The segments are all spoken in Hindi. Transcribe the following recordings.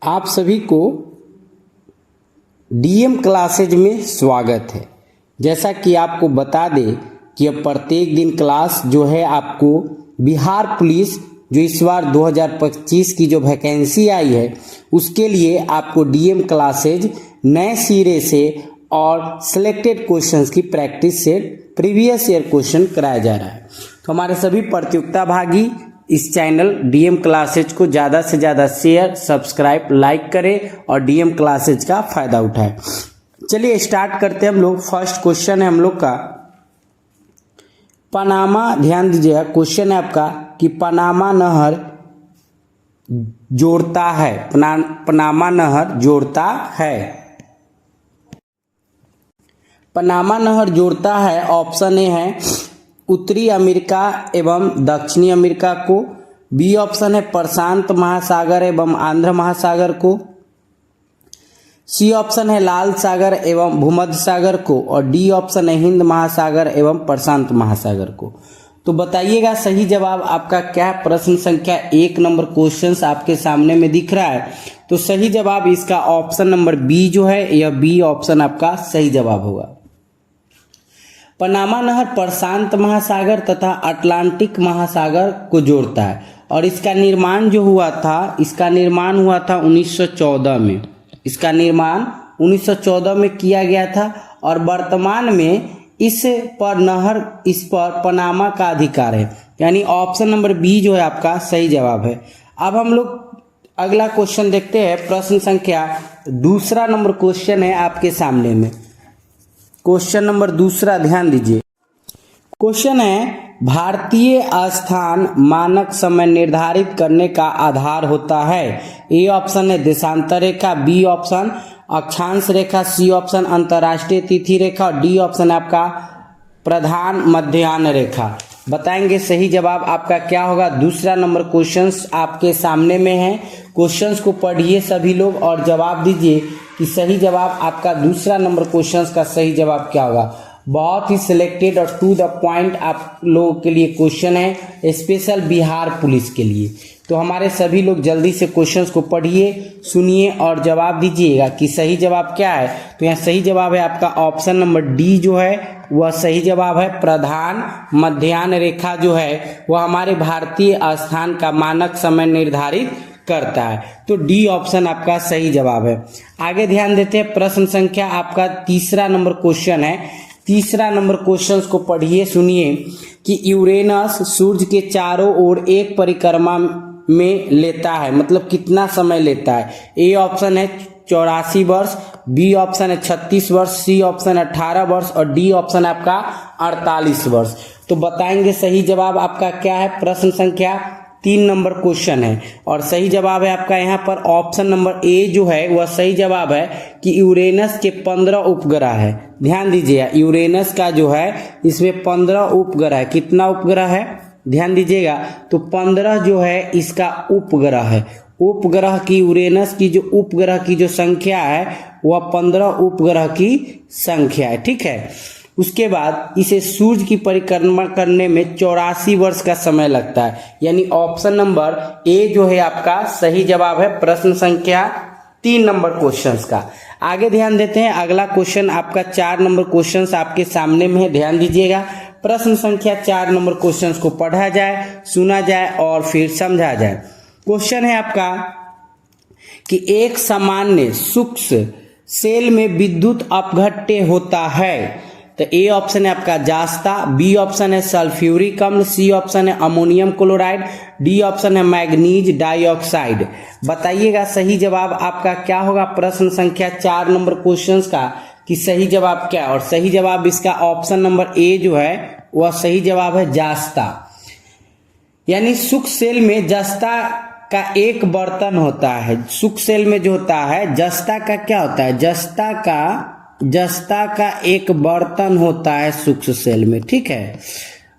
आप सभी को डीएम क्लासेज में स्वागत है। जैसा कि आपको बता दें कि अब प्रत्येक दिन क्लास जो है आपको बिहार पुलिस जो इस बार 2025 की जो वैकेंसी आई है उसके लिए आपको डीएम क्लासेज नए सिरे से और सिलेक्टेड क्वेश्चंस की प्रैक्टिस से प्रीवियस ईयर क्वेश्चन कराया जा रहा है। तो हमारे सभी प्रतियोगिता भागी इस चैनल डीएम क्लासेज को ज़्यादा से ज़्यादा शेयर, सब्सक्राइब, लाइक करें और डीएम क्लासेज का फ़ायदा उठाएं। चलिए स्टार्ट करते हैं हम लोग। फर्स्ट क्वेश्चन है हम लोग का पनामा। ध्यान दीजिएगा, क्वेश्चन है आपका कि पनामा नहर जोड़ता है, पनामा नहर जोड़ता है, पनामा नहर जोड़ता है। ऑप्शन ए है उत्तरी अमेरिका एवं दक्षिणी अमेरिका को, बी ऑप्शन है प्रशांत महासागर एवं आंध्र महासागर को, सी ऑप्शन है लाल सागर एवं भूमध्य सागर को, और डी ऑप्शन है हिंद महासागर एवं प्रशांत महासागर को। तो बताइएगा सही जवाब आपका क्या है। प्रश्न संख्या 1 नंबर क्वेश्चन आपके सामने में दिख रहा है। तो सही जवाब इसका ऑप्शन नंबर बी जो है, यह बी ऑप्शन आपका सही जवाब होगा। पनामा नहर प्रशांत महासागर तथा अटलांटिक महासागर को जोड़ता है और इसका निर्माण जो हुआ था, इसका निर्माण हुआ था 1914 में। इसका निर्माण 1914 में किया गया था और वर्तमान में इस पर पनामा का अधिकार है, यानी ऑप्शन नंबर बी जो है आपका सही जवाब है। अब हम लोग अगला क्वेश्चन देखते हैं। प्रश्न संख्या 2 नंबर क्वेश्चन है आपके सामने में। क्वेश्चन नंबर 2, ध्यान दीजिए। क्वेश्चन है भारतीय स्थान मानक समय निर्धारित करने का आधार होता है। ए ऑप्शन है देशांतर रेखा, बी ऑप्शन अक्षांश रेखा, सी ऑप्शन अंतर्राष्ट्रीय तिथि रेखा और डी ऑप्शन आपका प्रधान मध्याह्न रेखा। बताएंगे सही जवाब आपका क्या होगा। 2 नंबर क्वेश्चंस आपके सामने में है। क्वेश्चंस को पढ़िए सभी लोग और जवाब दीजिए कि सही जवाब आपका 2 नंबर क्वेश्चंस का सही जवाब क्या होगा। बहुत ही सिलेक्टेड और टू द पॉइंट आप लोगों के लिए क्वेश्चन है, स्पेशल बिहार पुलिस के लिए। तो हमारे सभी लोग जल्दी से क्वेश्चंस को पढ़िए, सुनिए और जवाब दीजिएगा कि सही जवाब क्या है। तो यहाँ सही जवाब है आपका ऑप्शन नंबर डी जो है वह सही जवाब है। प्रधान मध्याह्न रेखा जो है वह हमारे भारतीय स्थान का मानक समय निर्धारित करता है। तो डी ऑप्शन आपका सही जवाब है। आगे ध्यान देते हैं। प्रश्न संख्या आपका 3 नंबर क्वेश्चन है। 3 नंबर क्वेश्चन को पढ़िए, सुनिए कि यूरेनस सूर्य के चारों ओर एक परिक्रमा में लेता है, मतलब कितना समय लेता है। ए ऑप्शन है 84 वर्ष, बी ऑप्शन है 36 वर्ष, सी ऑप्शन 18 वर्ष और डी ऑप्शन आपका 48 वर्ष। तो बताएंगे सही जवाब आपका क्या है। प्रश्न संख्या 3 नंबर क्वेश्चन है और सही जवाब है आपका यहाँ पर ऑप्शन नंबर ए जो है वह सही जवाब है कि यूरेनस के 15 उपग्रह है। ध्यान दीजिएगा, यूरेनस का जो है इसमें 15 उपग्रह है। कितना उपग्रह है ध्यान दीजिएगा, तो 15 जो है इसका उपग्रह है। उपग्रह की यूरेनस की जो उपग्रह की जो संख्या है वह 15 उपग्रह की संख्या है, ठीक है। उसके बाद इसे सूर्य की परिक्रमा करने में 84 वर्ष का समय लगता है, यानी ऑप्शन नंबर ए जो है आपका सही जवाब है प्रश्न संख्या 3 नंबर क्वेश्चन का। आगे ध्यान देते हैं। अगला क्वेश्चन आपका 4 नंबर क्वेश्चन आपके सामने में है। ध्यान दीजिएगा, प्रश्न संख्या 4 नंबर क्वेश्चन को पढ़ा जाए, सुना जाए और फिर समझा जाए। क्वेश्चन है आपका कि एक सामान्य सूक्ष्म सेल में विद्युत अपघट्य होता है। तो ए ऑप्शन है आपका जास्ता, बी ऑप्शन है सल्फ्यूरिक अम्ल, सी ऑप्शन है अमोनियम क्लोराइड, डी ऑप्शन है मैग्नीज डाइऑक्साइड। बताइएगा सही जवाब आपका क्या होगा। प्रश्न संख्या 4 नंबर क्वेश्चन का कि सही जवाब क्या है, और सही जवाब इसका ऑप्शन नंबर ए जो है वह सही जवाब है जास्ता। यानी सूक्ष्म सेल में जस्ता का एक बर्तन होता है। सूक्ष्म सेल में जो होता है जस्ता का क्या होता है, जस्ता का एक बर्तन होता है सूक्ष्म सेल में, ठीक है।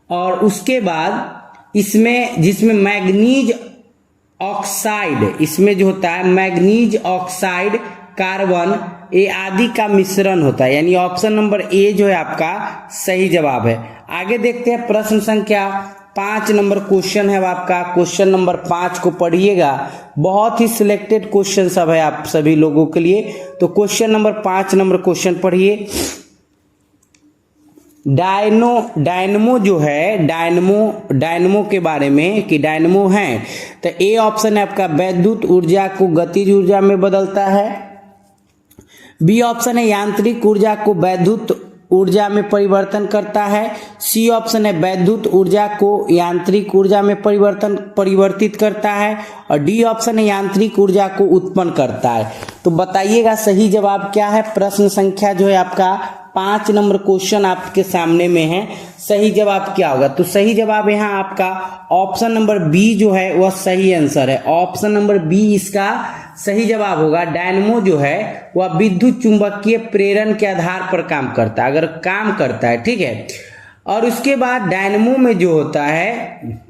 और उसके बाद इसमें जिसमें मैग्नीज ऑक्साइड, इसमें जो होता है मैग्नीज ऑक्साइड, कार्बन ए आदि का मिश्रण होता है, यानी ऑप्शन नंबर ए जो है आपका सही जवाब है। आगे देखते हैं प्रश्न संख्या 5 नंबर क्वेश्चन है आपका, क्वेश्चन नंबर 5 को पढ़िएगा। बहुत ही सिलेक्टेड क्वेश्चन सब है आप सभी लोगों के लिए। तो क्वेश्चन नंबर 5 नंबर क्वेश्चन पढ़िए। डायनमो जो है, डायनमो के बारे में कि डायनमो है, तो ए ऑप्शन है आपका वैद्युत ऊर्जा को गतिज ऊर्जा में बदलता है। बी ऑप्शन है यांत्रिक ऊर्जा को वैद्युत ऊर्जा में परिवर्तन करता है। सी ऑप्शन है वैद्युत ऊर्जा को यांत्रिक ऊर्जा में परिवर्तित करता है। और डी ऑप्शन है यांत्रिक ऊर्जा को उत्पन्न करता है। तो बताइएगा सही जवाब क्या है। प्रश्न संख्या जो है आपका 5 नंबर क्वेश्चन आपके सामने में है, सही जवाब क्या होगा। तो सही जवाब यहाँ आपका ऑप्शन नंबर बी जो है वह सही आंसर है। ऑप्शन नंबर बी इसका सही जवाब होगा। डायनमो जो है वह विद्युत चुंबकीय प्रेरण के आधार पर काम करता है, अगर काम करता है, ठीक है। और उसके बाद डायनमो में जो होता है,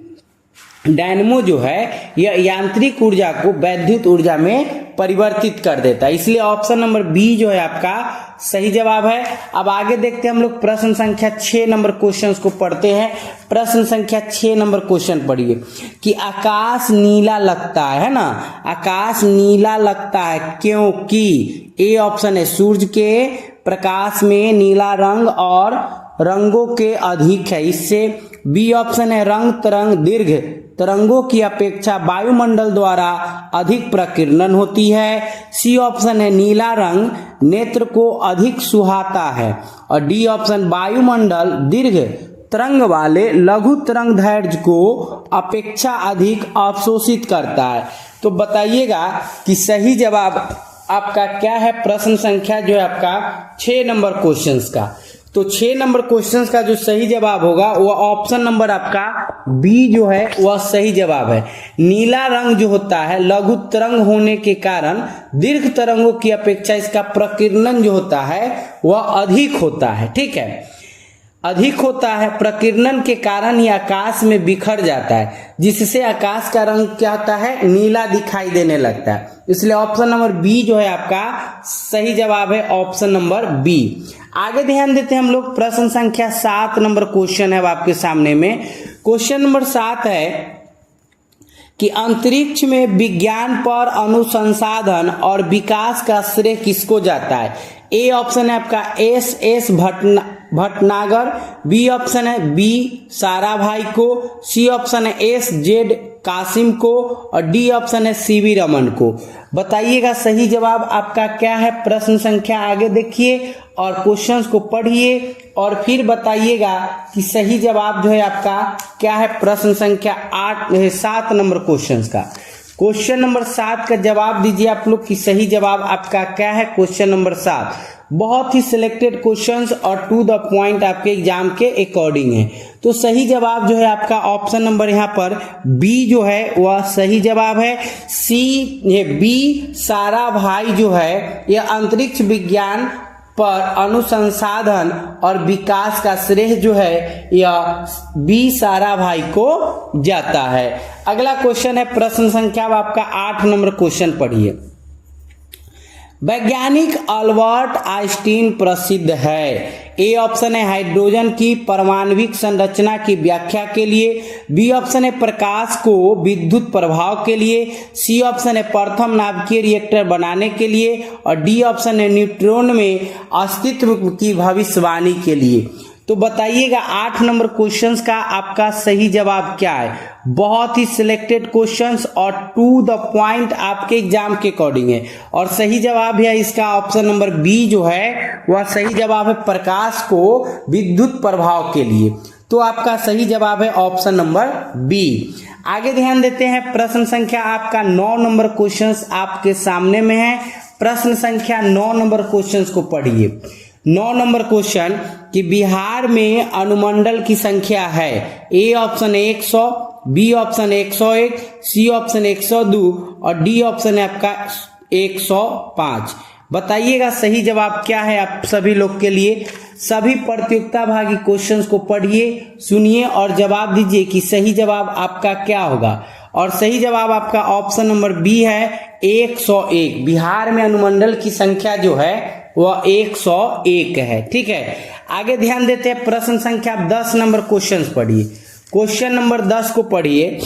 डायनमो जो है यह यांत्रिक ऊर्जा को वैद्युत ऊर्जा में परिवर्तित कर देता है, इसलिए ऑप्शन नंबर बी जो है आपका सही जवाब है। अब आगे देखते हैं हम लोग प्रश्न संख्या 6 नंबर क्वेश्चन को पढ़ते हैं। प्रश्न संख्या 6 नंबर क्वेश्चन पढ़िए कि आकाश नीला लगता है ना, आकाश नीला लगता है क्योंकि ए ऑप्शन है सूर्य के प्रकाश में नीला रंग और रंगों के अधिक है इससे। बी ऑप्शन है रंग तरंग दीर्घ तरंगों की अपेक्षा वायुमंडल द्वारा अधिक प्रकीर्णन होती है। सी ऑप्शन है नीला रंग नेत्र को अधिक सुहाता है। और डी ऑप्शन वायुमंडल दीर्घ तरंग वाले लघु तरंग दैर्घ्य को अपेक्षा अधिक अवशोषित करता है। तो बताइएगा कि सही जवाब आपका क्या है। प्रश्न संख्या जो है आपका 6 नंबर क्वेश्चन का, तो 6 नंबर क्वेश्चन का जो सही जवाब होगा वह ऑप्शन नंबर आपका बी जो है वह सही जवाब है। नीला रंग जो होता है लघु तरंग होने के कारण दीर्घ तरंगों की अपेक्षा इसका प्रकीर्णन जो होता है वह अधिक होता है, ठीक है, अधिक होता है। प्रकीर्णन के कारण ही आकाश में बिखर जाता है, जिससे आकाश का रंग क्या होता है, नीला दिखाई देने लगता है। इसलिए ऑप्शन नंबर बी जो है आपका सही जवाब है, ऑप्शन नंबर बी। आगे ध्यान देते हैं हम लोग। प्रश्न संख्या 7 नंबर क्वेश्चन है आपके सामने में। क्वेश्चन नंबर 7 है कि अंतरिक्ष में विज्ञान पर अनुसंधान और विकास का श्रेय किसको जाता है। ए ऑप्शन है आपका एस भटनागर। बी ऑप्शन है बी साराभाई को। सी ऑप्शन है एस जेड कासिम को। और डी ऑप्शन है सीवी रमन को। बताइएगा सही जवाब आपका क्या है। प्रश्न संख्या आगे देखिए और क्वेश्चंस को पढ़िए और फिर बताइएगा कि सही जवाब जो है आपका क्या है। प्रश्न संख्या 7 नंबर क्वेश्चंस का, क्वेश्चन नंबर 7 का जवाब दीजिए आप लोग कि सही जवाब आपका क्या है। क्वेश्चन नंबर 7 बहुत ही सिलेक्टेड क्वेश्चंस और टू द पॉइंट आपके एग्जाम के अकॉर्डिंग है। तो सही जवाब जो है आपका ऑप्शन नंबर यहाँ पर बी जो है वह सही जवाब है। सी ये बी साराभाई जो है यह अंतरिक्ष विज्ञान पर अनुसंधान और विकास का श्रेय जो है यह बी साराभाई को जाता है। अगला क्वेश्चन है प्रश्न संख्या आपका 8 नंबर क्वेश्चन पढ़िए। वैज्ञानिक अल्बर्ट आइंस्टीन प्रसिद्ध है। ए ऑप्शन है हाइड्रोजन की परमाणविक संरचना की व्याख्या के लिए। बी ऑप्शन है प्रकाश को विद्युत प्रभाव के लिए। सी ऑप्शन है प्रथम नाभिकीय रिएक्टर बनाने के लिए। और डी ऑप्शन है न्यूट्रॉन में अस्तित्व की भविष्यवाणी के लिए। तो बताइएगा 8 नंबर क्वेश्चंस का आपका सही जवाब क्या है। बहुत ही सिलेक्टेड क्वेश्चंस और टू द पॉइंट आपके एग्जाम के अकॉर्डिंग है। और सही जवाब है इसका ऑप्शन नंबर बी जो है वह सही जवाब है प्रकाश को विद्युत प्रभाव के लिए। तो आपका सही जवाब है ऑप्शन नंबर बी। आगे ध्यान देते हैं। प्रश्न संख्या आपका 9 नंबर क्वेश्चंस आपके सामने में है। प्रश्न संख्या 9 नंबर क्वेश्चंस को पढ़िए। 9 नंबर क्वेश्चन कि बिहार में अनुमंडल की संख्या है। A option 100, B option 101, C option 102 और डी ऑप्शन है आपका 105। बताइएगा सही जवाब क्या है आप सभी लोग के लिए। सभी प्रतियोगिता भागी क्वेश्चंस को पढ़िए, सुनिए और जवाब दीजिए कि सही जवाब आपका क्या होगा। और सही जवाब आपका ऑप्शन नंबर बी है 101। बिहार में अनुमंडल की संख्या जो है वह 101 है, ठीक है। आगे ध्यान देते हैं। प्रश्न संख्या 10 नंबर क्वेश्चन पढ़िए। क्वेश्चन नंबर 10 को पढ़िए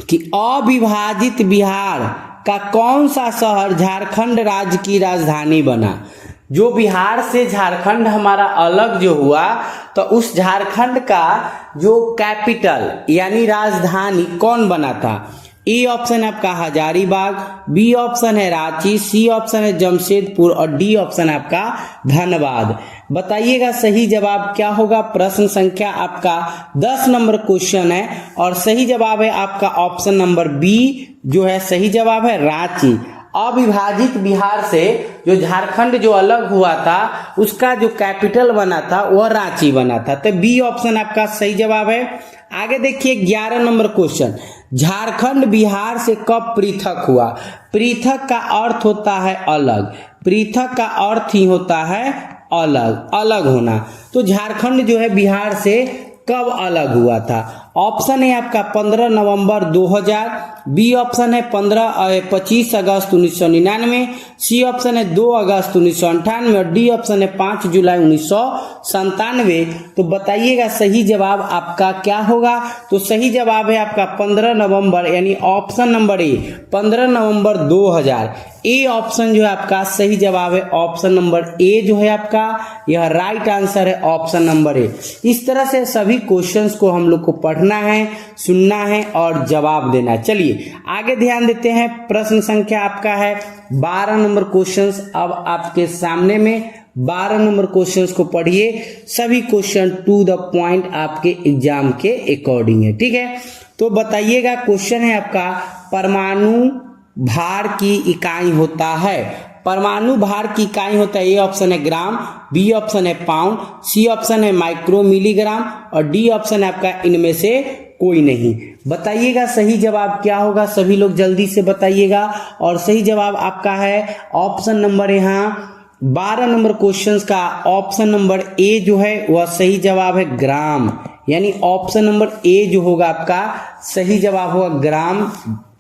कि अविभाजित बिहार का कौन सा शहर झारखंड राज्य की राजधानी बना। जो बिहार से झारखंड हमारा अलग जो हुआ तो उस झारखंड का जो कैपिटल यानी राजधानी कौन बना था। ए ऑप्शन है आपका हजारीबाग, बी ऑप्शन है रांची, सी ऑप्शन है जमशेदपुर और डी ऑप्शन है आपका धनबाद। बताइएगा सही जवाब क्या होगा। प्रश्न संख्या आपका 10 नंबर क्वेश्चन है और सही जवाब है आपका ऑप्शन नंबर बी जो है सही जवाब है रांची। अविभाजित बिहार से जो झारखंड जो अलग हुआ था उसका जो कैपिटल बना था वह रांची बना था, तो बी ऑप्शन आपका सही जवाब है। आगे देखिए 11 नंबर क्वेश्चन, झारखंड बिहार से कब पृथक हुआ। पृथक का अर्थ होता है अलग, पृथक का अर्थ ही होता है अलग, अलग होना। तो झारखंड जो है बिहार से कब अलग हुआ था। ऑप्शन है आपका 15 नवंबर 2000, बी ऑप्शन है 25 अगस्त 1999, सी ऑप्शन है 2 अगस्त 1998 और डी ऑप्शन है 5 जुलाई 1997। तो बताइएगा सही जवाब आपका क्या होगा। तो सही जवाब है आपका 15 नवंबर यानी option number A 15 November 2000। A option जो है आपका सही जवाब है, ऑप्शन नंबर ए जो है आपका यह राइट आंसर है, ऑप्शन नंबर ए। इस तरह से सभी क्वेश्चंस को हम लोग को पढ़ना है, सुनना है और जवाब देना है। चलिए आगे ध्यान देते हैं। प्रश्न संख्या आपका है 12 नंबर क्वेश्चंस अब आपके सामने में 12 नंबर क्वेश्चंस को पढ़िए। सभी क्वेश्चन टू द पॉइंट आपके एग्जाम के अकॉर्डिंग है, ठीक है। तो बताइएगा क्वेश्चन है आपका परमाणु भार की इकाई होता है। परमाणु भार की इकाई होता है, ए ऑप्शन है ग्राम, बी ऑप्शन है पाउंड, सी ऑप्शन है माइक्रो मिलीग्राम और डी ऑप्शन है आपका इनमें से कोई नहीं। बताइएगा सही जवाब क्या होगा, सभी लोग जल्दी से बताइएगा। और सही जवाब आपका है ऑप्शन नंबर यहाँ 12 नंबर क्वेश्चंस का ऑप्शन नंबर ए जो है वह सही जवाब है ग्राम, यानी ऑप्शन नंबर ए जो होगा आपका सही जवाब होगा ग्राम।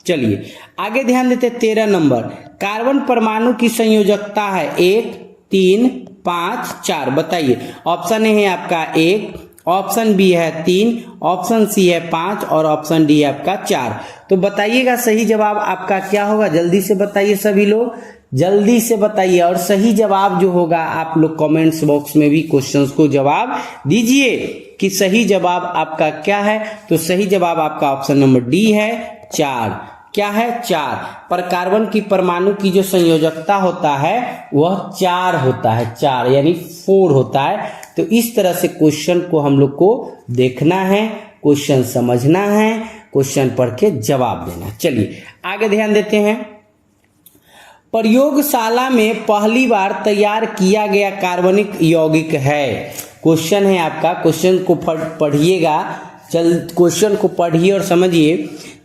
चलिए आगे ध्यान देते 13 नंबर, कार्बन परमाणु की संयोजकता है 1, 3, 5, 4। बताइए ऑप्शन ए है आपका 1, ऑप्शन बी है 3, ऑप्शन सी है 5 और ऑप्शन डी है आपका 4। तो बताइएगा सही जवाब आपका क्या होगा, जल्दी से बताइए सभी लोग, जल्दी से बताइए। और सही जवाब जो होगा आप लोग कमेंट्स बॉक्स में भी क्वेश्चंस को जवाब दीजिए कि सही जवाब आपका क्या है। तो सही जवाब आपका ऑप्शन नंबर डी है 4। क्या है 4। पर कार्बन की परमाणु की जो संयोजकता होता है वह 4 होता है, 4 यानी 4 होता है। तो इस तरह से क्वेश्चन को हम लोग को देखना है, क्वेश्चन समझना है, क्वेश्चन पढ़ के जवाब देना। चलिए आगे ध्यान देते हैं। प्रयोगशाला में पहली बार तैयार किया गया कार्बनिक यौगिक है। क्वेश्चन है आपका, क्वेश्चन को पढ़िएगा, क्वेश्चन को पढ़िए और समझिए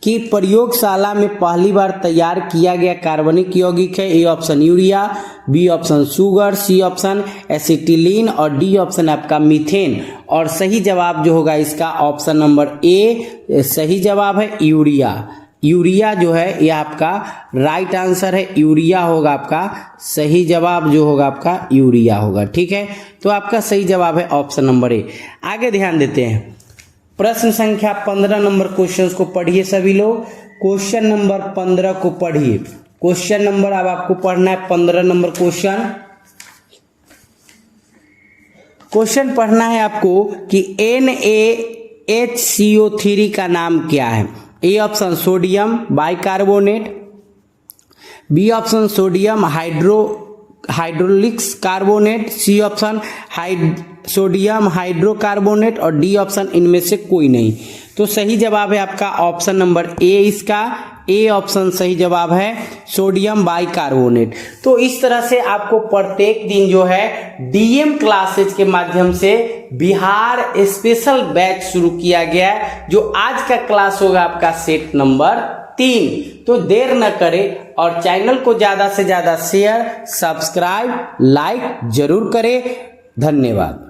कि प्रयोगशाला में पहली बार तैयार किया गया कार्बनिक यौगिक है। A option urea, B option sugar, C option acetylene और डी ऑप्शन आपका मीथेन। और सही जवाब जो होगा इसका ऑप्शन नंबर ए सही जवाब है यूरिया। यूरिया जो है यह आपका राइट आंसर है, यूरिया होगा आपका सही जवाब जो होगा आपका यूरिया होगा, ठीक है। तो आपका सही जवाब है ऑप्शन नंबर ए। आगे ध्यान देते हैं प्रश्न संख्या 15 नंबर क्वेश्चंस को पढ़िए सभी लोग। क्वेश्चन नंबर 15 को पढ़िए। क्वेश्चन नंबर अब आपको पढ़ना है 15 नंबर क्वेश्चन। क्वेश्चन पढ़ना है आपको कि NaHCO3 का नाम क्या है। A option sodium bicarbonate, B option sodium hydrolics carbonate, C option sodium hydrocarbonate और डी ऑप्शन इनमें से कोई नहीं। तो सही जवाब है आपका ऑप्शन नंबर ए, इसका ए ऑप्शन सही जवाब है सोडियम बाइकार्बोनेट। तो इस तरह से आपको प्रत्येक दिन जो है डीएम क्लासेज के माध्यम से बिहार स्पेशल बैच शुरू किया गया है, जो आज का क्लास होगा आपका सेट नंबर 3। तो देर न करें और चैनल को ज्यादा से ज्यादा शेयर, सब्सक्राइब, लाइक जरूर करें। धन्यवाद।